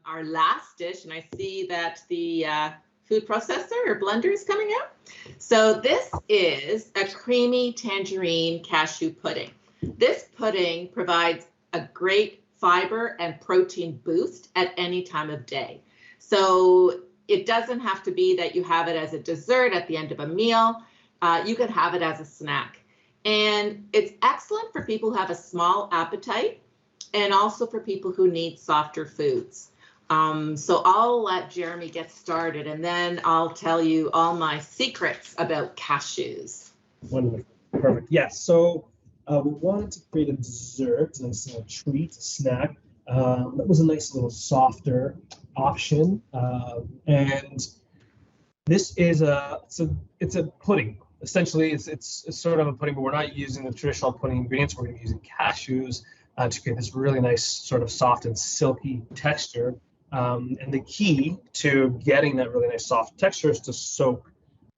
our last dish, and I see that the food processor or blender is coming out. So this is a creamy tangerine cashew pudding. This pudding provides a great fiber and protein boost at any time of day. So it doesn't have to be that you have it as a dessert at the end of a meal. You could have it as a snack. And it's excellent for people who have a small appetite and also for people who need softer foods. So I'll let Jeremy get started and then I'll tell you all my secrets about cashews. Wonderful. Perfect. Yes. So we wanted to create a dessert, a nice little treat, a snack. That was a nice little softer option. And this is it's a pudding. Essentially, it's sort of a pudding, but we're not using the traditional pudding ingredients. We're going to be using cashews to create this really nice sort of soft and silky texture. And the key to getting that really nice soft texture is to soak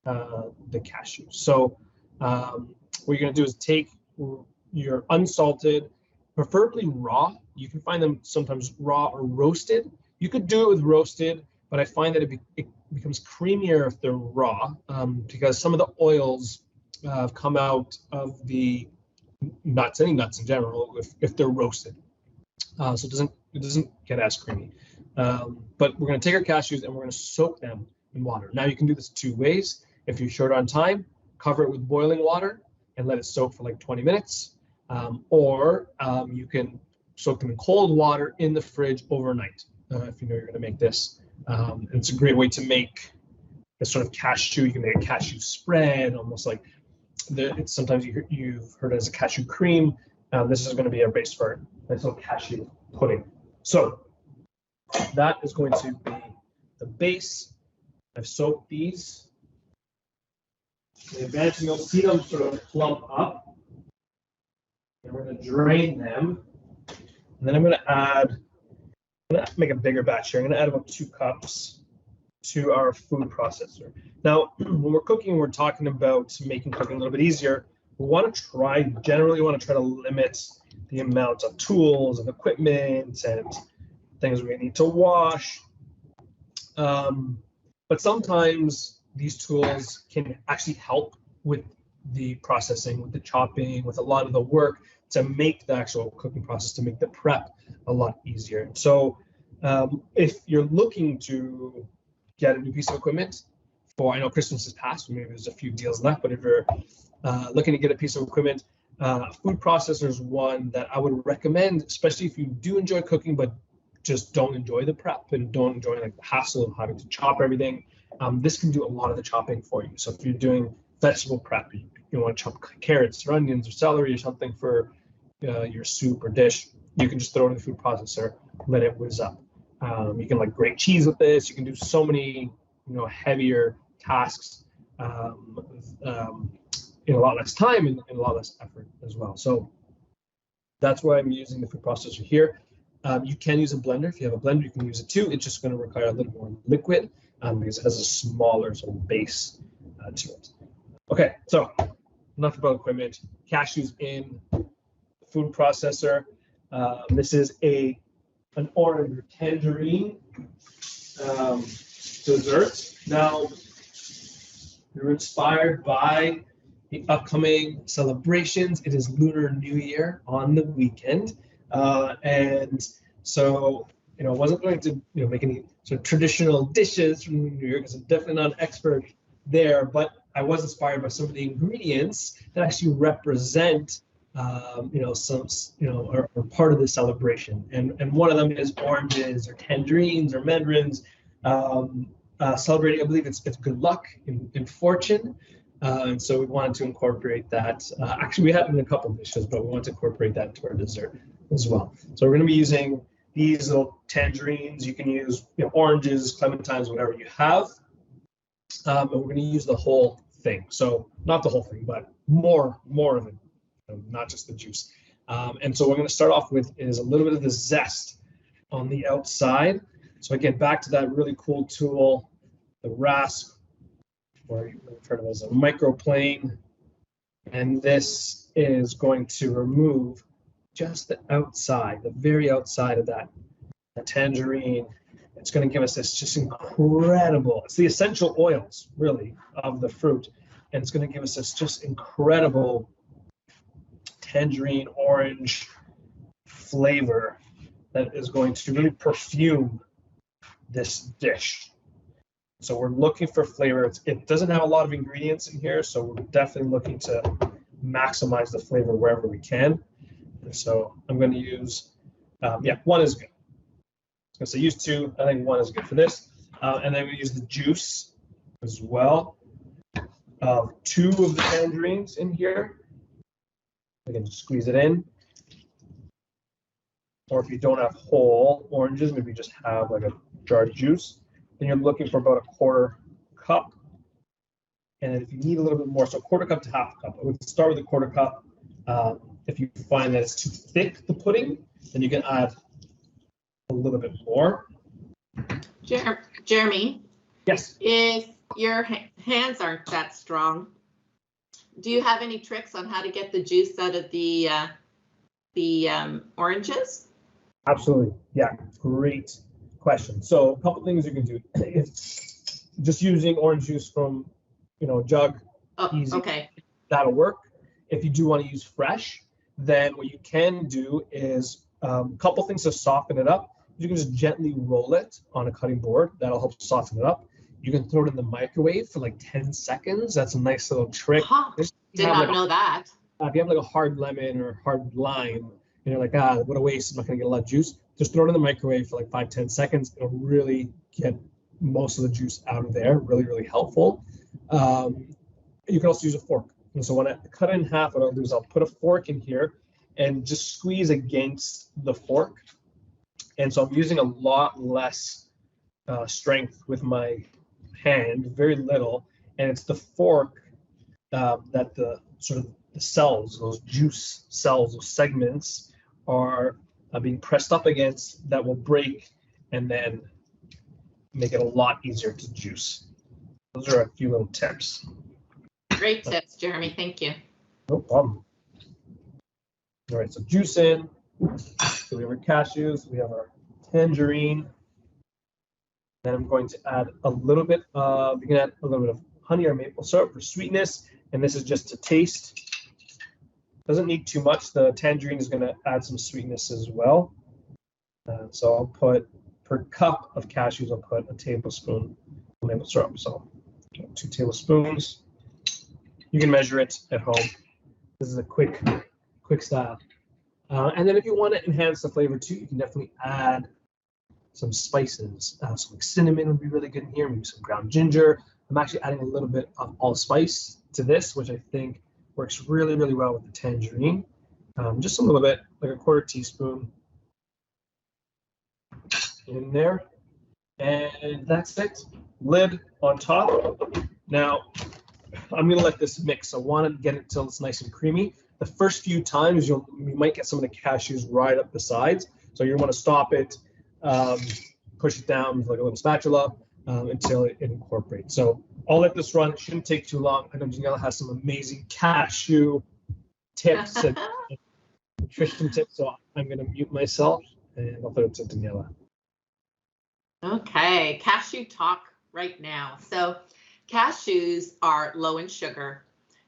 the cashews. So what you're going to do is take your unsalted, preferably raw. You can find them sometimes raw or roasted. You could do it with roasted, but I find that it becomes creamier if they're raw because some of the oils come out of the nuts, any nuts in general, if they're roasted. So it doesn't get as creamy. But we're going to take our cashews and we're going to soak them in water. Now you can do this two ways. If you're short on time, cover it with boiling water and let it soak for like 20 minutes. Or you can soak them in cold water in the fridge overnight if you know you're going to make this. And it's a great way to make a sort of cashew. You can make a cashew spread, almost like it's sometimes you've heard it as a cashew cream. This is going to be our base for a nice little cashew pudding. So that is going to be the base. I've soaked these. The advantage, you'll see them sort of plump up. And we're going to drain them. And then I'm going to make a bigger batch here. I'm going to add about 2 cups to our food processor. Now, when we're cooking, we're talking about making cooking a little bit easier. Generally want to try to limit the amount of tools and equipment and things we need to wash. But sometimes these tools can actually help with the processing, with the chopping, with a lot of the work to make the actual cooking process, to make the prep a lot easier. So if you're looking to get a new piece of equipment I know Christmas has passed, maybe there's a few deals left, but if you're looking to get a piece of equipment, food processor is one that I would recommend, especially if you do enjoy cooking, but just don't enjoy the prep and don't enjoy like the hassle of having to chop everything. This can do a lot of the chopping for you. So if you're doing vegetable prep, you want to chop carrots or onions or celery or something for your soup or dish, you can just throw it in the food processor, let it whiz up. You can like grate cheese with this. You can do so many heavier tasks in a lot less time and a lot less effort as well. So that's why I'm using the food processor here. You can use a blender. If you have a blender, you can use it too. It's just going to require a little more liquid because it has a smaller sort of base to it. Okay, so enough about equipment. Cashews in the food processor. This is an orange or tangerine dessert. Now, we were inspired by the upcoming celebrations. It is Lunar New Year on the weekend. And so, I wasn't going to, make any sort of traditional dishes from New Year because I'm definitely not an expert there, but I was inspired by some of the ingredients that actually represent, are part of the celebration. And one of them is oranges or tangerines or mandarins, celebrating, I believe it's good luck and fortune. And so we wanted to incorporate that. Actually, we have it in a couple of dishes, but we want to incorporate that into our dessert as well. So we're going to be using these little tangerines. You can use oranges, clementines, whatever you have. And we're going to use the whole thing. So not the whole thing, but more of it, not just the juice. And so what we're going to start off with is a little bit of the zest on the outside. So again, back to that really cool tool, the rasp, or you refer to it as a microplane. And this is going to remove just the outside, the very outside of that tangerine It's going to give us this just incredible, it's the essential oils, really, of the fruit. And it's going to give us this just incredible tangerine orange flavor that is going to really perfume this dish. So we're looking for flavor. It doesn't have a lot of ingredients in here, so we're definitely looking to maximize the flavor wherever we can. And so I'm going to use, one is good. I was going to say use two. I think one is good for this. And then we use the juice as well. Two of the tangerines in here. I can squeeze it in. Or if you don't have whole oranges, maybe just have like a jar of juice. Then you're looking for about a quarter cup. And then if you need a little bit more, so a quarter cup to half a cup. I would start with a quarter cup. If you find that it's too thick, the pudding, then you can add a little bit more. Jeremy? Yes? If your hands aren't that strong, do you have any tricks on how to get the juice out of the oranges? Absolutely. Yeah, great question. So a couple things you can do. If just using orange juice from, a jug, easy. Okay. That'll work. If you do want to use fresh, then what you can do is a couple things to soften it up. You can just gently roll it on a cutting board. That'll help soften it up. You can throw it in the microwave for like 10 seconds. That's a nice little trick. Did not know that. If you have like a hard lemon or hard lime, and you're like, what a waste, I'm not gonna get a lot of juice. Just throw it in the microwave for like 5-10 seconds. It'll really get most of the juice out of there. Really, really helpful. You can also use a fork. And so when I cut it in half, what I'll do is I'll put a fork in here and just squeeze against the fork. And so I'm using a lot less strength with my hand, very little. And it's the fork that the sort of the cells, those juice cells, those segments are being pressed up against that will break and then make it a lot easier to juice. Those are a few little tips. Great tips, Jeremy. Thank you. No problem. All right, so juice in. So we have our cashews, we have our tangerine. Then I'm going to add a little bit of, you can add a little bit of honey or maple syrup for sweetness. And this is just to taste. Doesn't need too much. The tangerine is going to add some sweetness as well. So I'll put, per cup of cashews, I'll put a tablespoon of maple syrup. So 2 tablespoons. You can measure it at home. This is a quick style. And then if you want to enhance the flavor too, you can definitely add some spices. So like cinnamon would be really good in here, maybe some ground ginger. I'm actually adding a little bit of allspice to this, which I think works really, really well with the tangerine. Just a little bit, like a quarter teaspoon in there. And that's it. Lid on top. Now, I'm going to let this mix. I want to get it till it's nice and creamy. The first few times, you might get some of the cashews right up the sides. So you want to stop it, push it down with like a little spatula until it incorporates. So I'll let this run. It shouldn't take too long. I know Daniela has some amazing cashew tips and nutrition tips. So I'm going to mute myself and I'll put it to Daniela. Okay, cashew talk right now. So cashews are low in sugar,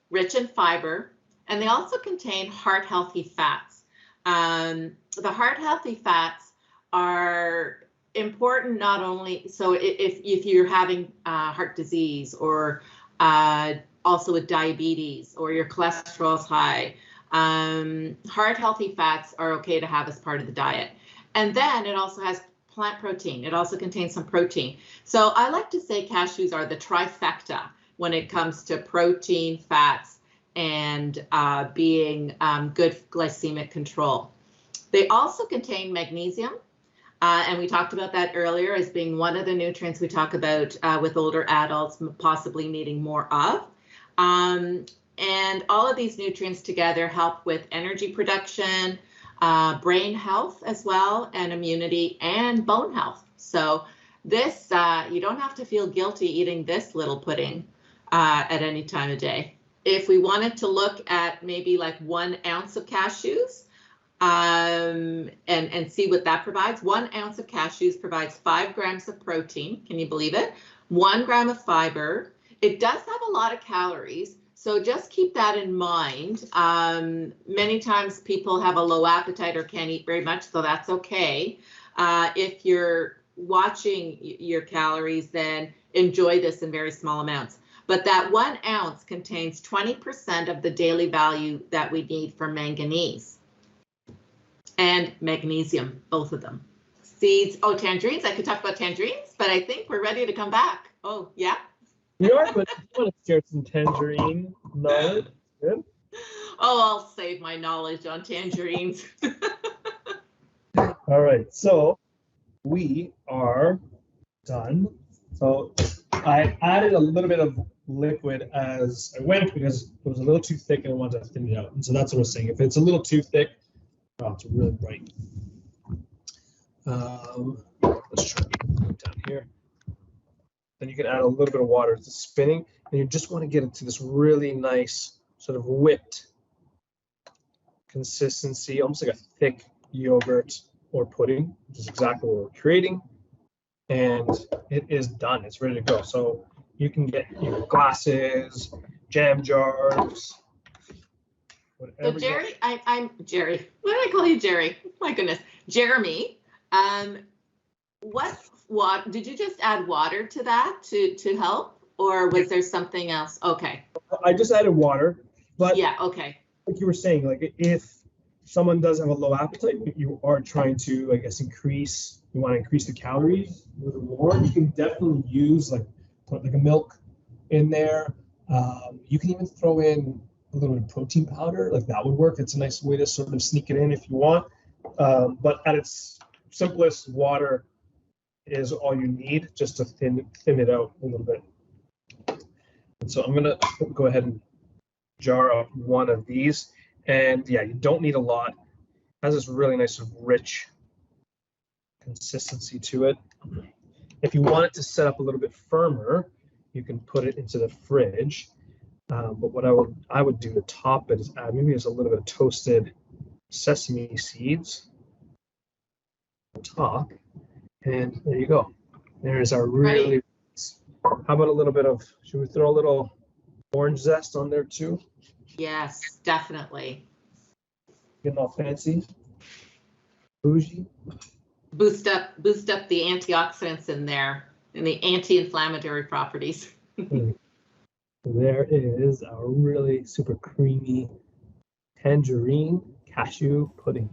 rich in fiber, and they also contain heart-healthy fats. The heart-healthy fats are important not only, so if you're having heart disease or also with diabetes or your cholesterol's high, heart-healthy fats are okay to have as part of the diet. And then it also has plant protein. It also contains some protein. So I like to say cashews are the trifecta when it comes to protein, fats, and being good glycemic control. They also contain magnesium, and we talked about that earlier as being one of the nutrients we talk about with older adults possibly needing more of. And all of these nutrients together help with energy production, brain health as well, and immunity and bone health. So this, you don't have to feel guilty eating this little pudding at any time of day. If we wanted to look at maybe like 1 ounce of cashews, and see what that provides. 1 ounce of cashews provides 5 grams of protein. Can you believe it? 1 gram of fiber. It does have a lot of calories, so just keep that in mind. Many times people have a low appetite or can't eat very much, so that's okay. If you're watching your calories, then enjoy this in very small amounts. But that 1 ounce contains 20% of the daily value that we need for manganese and magnesium, both of them. Seeds, oh, tangerines, I could talk about tangerines, but I think we're ready to come back. Oh, yeah? You are, but you want to share some tangerine knowledge? Good. Oh, I'll save my knowledge on tangerines. All right, so we are done. So I added a little bit of liquid as I went because it was a little too thick and I wanted to thin it out. And so that's what I was saying. If it's a little too thick, oh, it's really bright. Let's try it down here. Then you can add a little bit of water. It's spinning, and you just want to get it to this really nice sort of whipped consistency, almost like a thick yogurt or pudding, which is exactly what we're creating. And it is done. It's ready to go. So you can get your glasses, jam jars, whatever. So Jerry, I'm Jerry. What did I call you, Jerry? My goodness, Jeremy. What did you just add water to that to help, or was there something else? Okay. I just added water, but yeah, okay. Like you were saying, like if someone does have a low appetite, but you are trying to, I guess, you want to increase the calories a little more, you can definitely use put like a milk in there. You can even throw in a little bit of protein powder, like that would work. It's a nice way to sort of sneak it in if you want. But at its simplest, water is all you need just to thin it out a little bit. And so I'm gonna go ahead and jar up one of these. And yeah, you don't need a lot. It has this really nice sort of rich consistency to it. If you want it to set up a little bit firmer, you can put it into the fridge. But what I would do to top it is add maybe just a little bit of toasted sesame seeds on top. And there you go. There's our really, how about a little bit of, should we throw a little orange zest on there too? Yes, definitely. Getting all fancy, bougie. Boost up the antioxidants in there and the anti-inflammatory properties. There is our really super creamy tangerine cashew pudding.